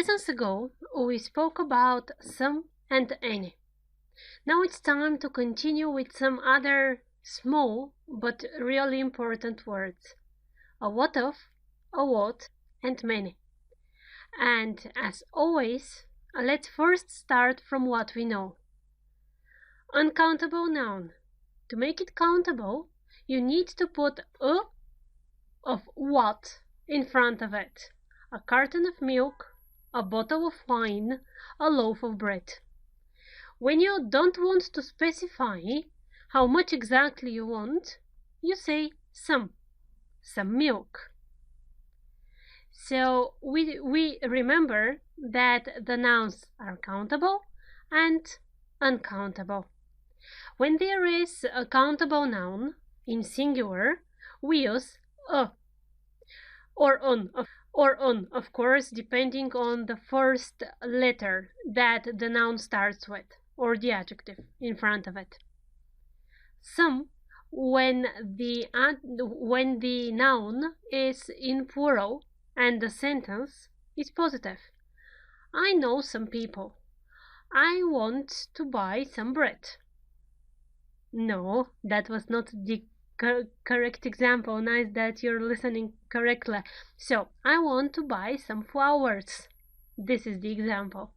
Lessons ago, we spoke about some and any. Now it's time to continue with some other small but really important words. A what of, a what, and many. And as always, let's first start from what we know. Uncountable noun. To make it countable, you need to put a of what in front of it. A carton of milk, a bottle of wine, a loaf of bread. When you don't want to specify how much exactly you want, you say some milk. So we remember that the nouns are countable and uncountable. When there is a countable noun in singular, we use a or on, of course, depending on the first letter that the noun starts with, or the adjective in front of it. Some when the noun is in plural and the sentence is positive. I know some people. I want to buy some bread. No, that was not the correct example. Nice that you're listening correctly. So, I want to buy some flowers. This is the example.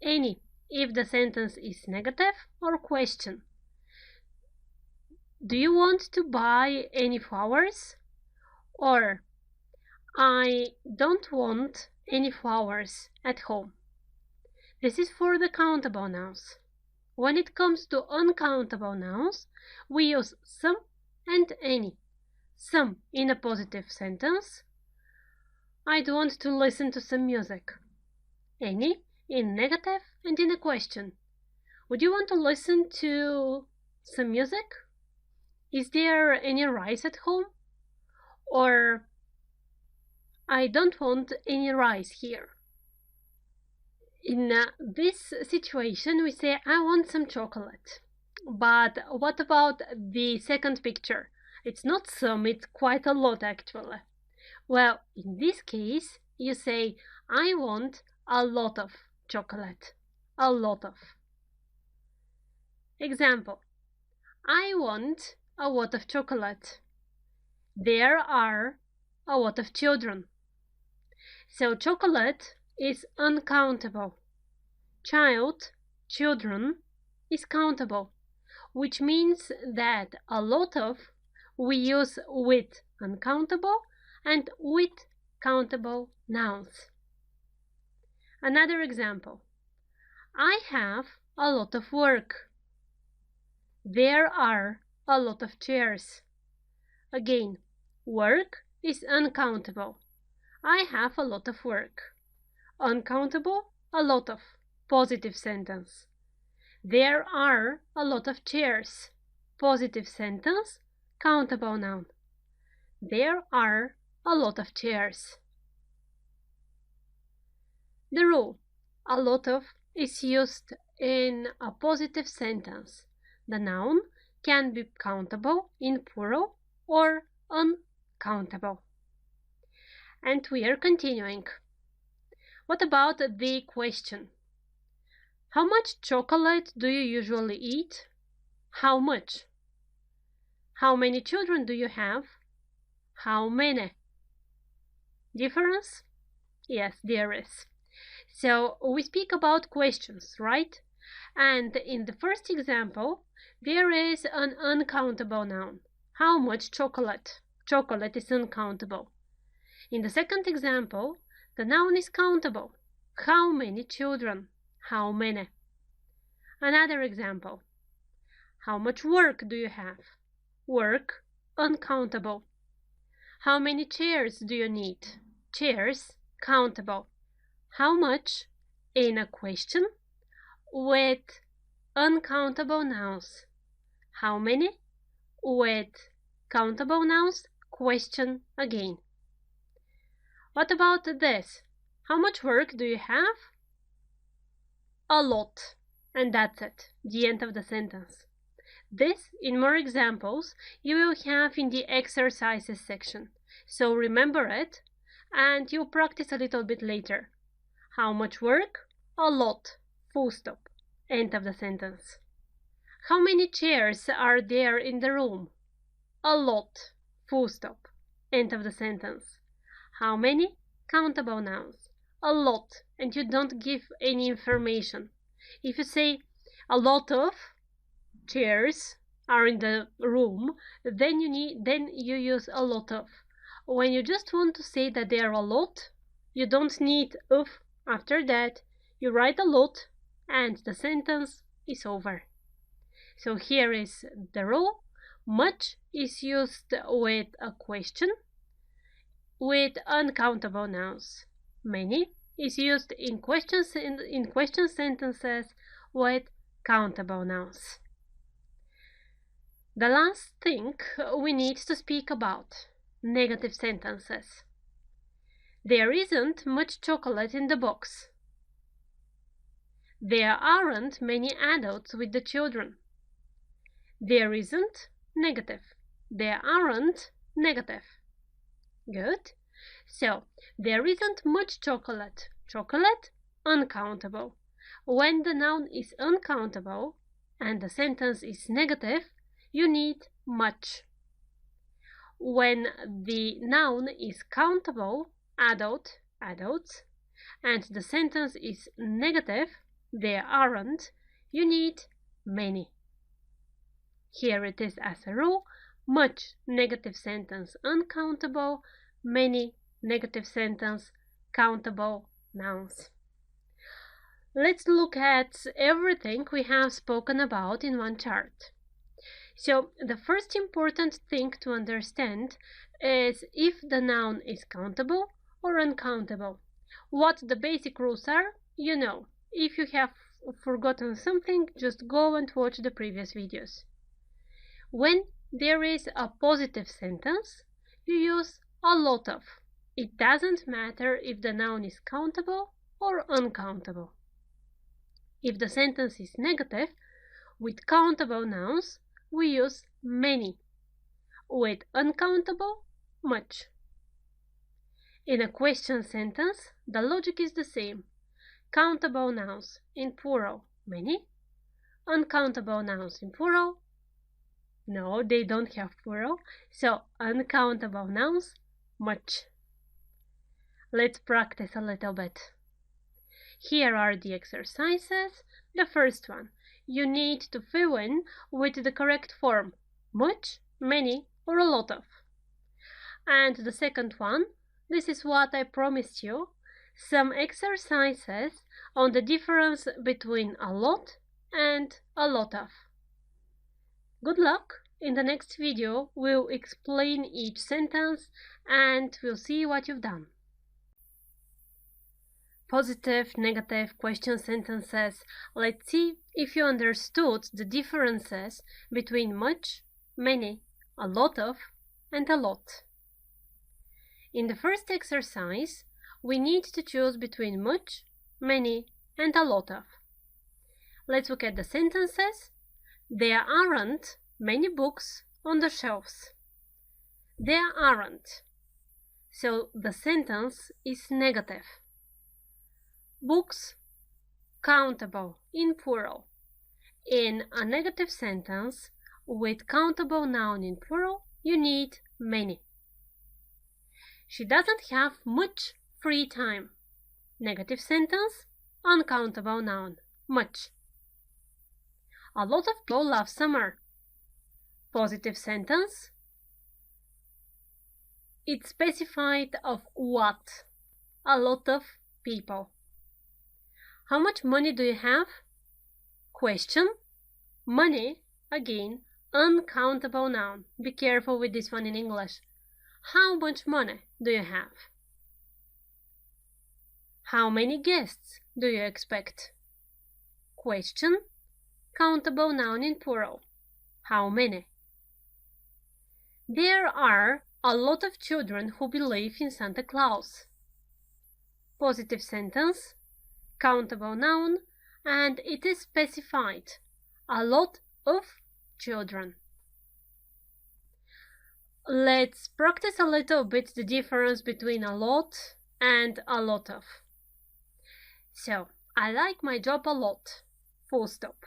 Any, if the sentence is negative or question. Do you want to buy any flowers? Or, I don't want any flowers at home. This is for the countable nouns. When it comes to uncountable nouns, we use some and any. Some in a positive sentence. I'd want to listen to some music. Any in negative and in a question. Would you want to listen to some music? Is there any rice at home? Or I don't want any rice here. In this situation, we say, I want some chocolate. But what about the second picture? It's not some, it's quite a lot actually. Well, in this case, you say, I want a lot of chocolate. A lot of. Example, I want a lot of chocolate. There are a lot of children. So chocolate is uncountable. Child, children, is countable, which means that a lot of we use with uncountable and with countable nouns. Another example. I have a lot of work. There are a lot of chairs. Again, work is uncountable. I have a lot of work. Uncountable, a lot of. Positive sentence. There are a lot of chairs. Positive sentence, countable noun. There are a lot of chairs. The rule, a lot of, is used in a positive sentence. The noun can be countable in plural or uncountable. And we are continuing. What about the question? How much chocolate do you usually eat? How much? How many children do you have? How many? Difference? Yes, there is. So we speak about questions, right? And in the first example, there is an uncountable noun. How much chocolate? Chocolate is uncountable. In the second example, the noun is countable. How many children? How many? Another example. How much work do you have? Work, uncountable. How many chairs do you need? Chairs, countable. How much in a question with uncountable nouns. How many with countable nouns, question again. What about this? How much work do you have? A lot. And that's it. The end of the sentence. This, in more examples, you will have in the exercises section. So remember it, and you'll practice a little bit later. How much work? A lot. Full stop. End of the sentence. How many chairs are there in the room? A lot. Full stop. End of the sentence. How many? Countable nouns. A lot, and you don't give any information. If you say a lot of chairs are in the room, then you use a lot of. When you just want to say that there are a lot, you don't need of after that. You write a lot and the sentence is over. So here is the rule. Much is used with a question with uncountable nouns. Many is used in question sentences with countable nouns. The last thing we need to speak about: negative sentences. There isn't much chocolate in the box. There aren't many adults with the children. There isn't, negative. There aren't, negative. Good. So, there isn't much chocolate. Chocolate, uncountable. When the noun is uncountable and the sentence is negative, you need much. When the noun is countable, adult, adults, and the sentence is negative, there aren't, you need many. Here it is as a rule: much, negative sentence, uncountable; many, negative sentence, countable nouns. Let's look at everything we have spoken about in one chart. So the first important thing to understand is if the noun is countable or uncountable. What the basic rules are, you know. If you have forgotten something, just go and watch the previous videos. When there is a positive sentence, you use a lot of. It doesn't matter if the noun is countable or uncountable. If the sentence is negative, with countable nouns, we use many. With uncountable, much. In a question sentence, the logic is the same. Countable nouns in plural, many. Uncountable nouns in plural, no, they don't have plural, so uncountable nouns, much. Let's practice a little bit. Here are the exercises. The first one, you need to fill in with the correct form: much, many, or a lot of. And the second one, this is what I promised you, some exercises on the difference between a lot and a lot of. Good luck! In the next video, we'll explain each sentence and we'll see what you've done. Positive, negative, question sentences. Let's see if you understood the differences between much, many, a lot of, and a lot. In the first exercise, we need to choose between much, many, and a lot of. Let's look at the sentences. There aren't many books on the shelves. There aren't. So the sentence is negative. Books, countable, in plural. In a negative sentence with countable noun in plural, you need many. She doesn't have much free time. Negative sentence, uncountable noun, much. A lot of people love summer. Positive sentence, it's specified of what? A lot of people. How much money do you have? Question, money, again, uncountable noun. Be careful with this one in English. How much money do you have? How many guests do you expect? Question, countable noun in plural. How many? There are a lot of children who believe in Santa Claus. Positive sentence, countable noun, and it is specified. A lot of children. Let's practice a little bit the difference between a lot and a lot of. So, I like my job a lot. Full stop.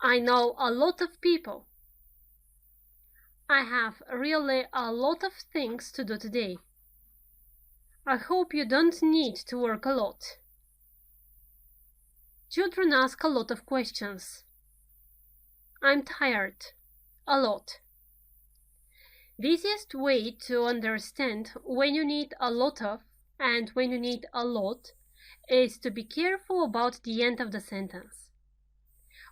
I know a lot of people. I have really a lot of things to do today. I hope you don't need to work a lot. Children ask a lot of questions. I'm tired. A lot. The easiest way to understand when you need a lot of and when you need a lot is to be careful about the end of the sentence.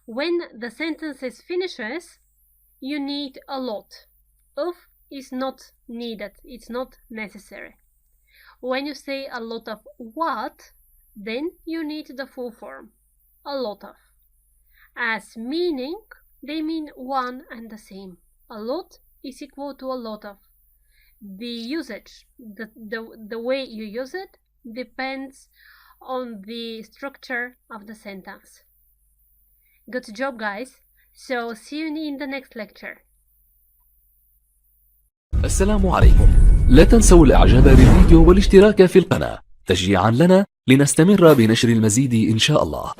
When the sentence finishes, you need a lot. Of is not needed, it's not necessary. When you say a lot of what, then you need the full form, a lot of. As meaning, they mean one and the same. A lot is equal to a lot of. The usage, the way you use it, depends on the structure of the sentence. Good job, guys. So see you in the next lecture. السلام عليكم. لا تنسوا الإعجاب بالفيديو والاشتراك في القناة تشجيعا لنا لنستمر بنشر المزيد إن شاء الله.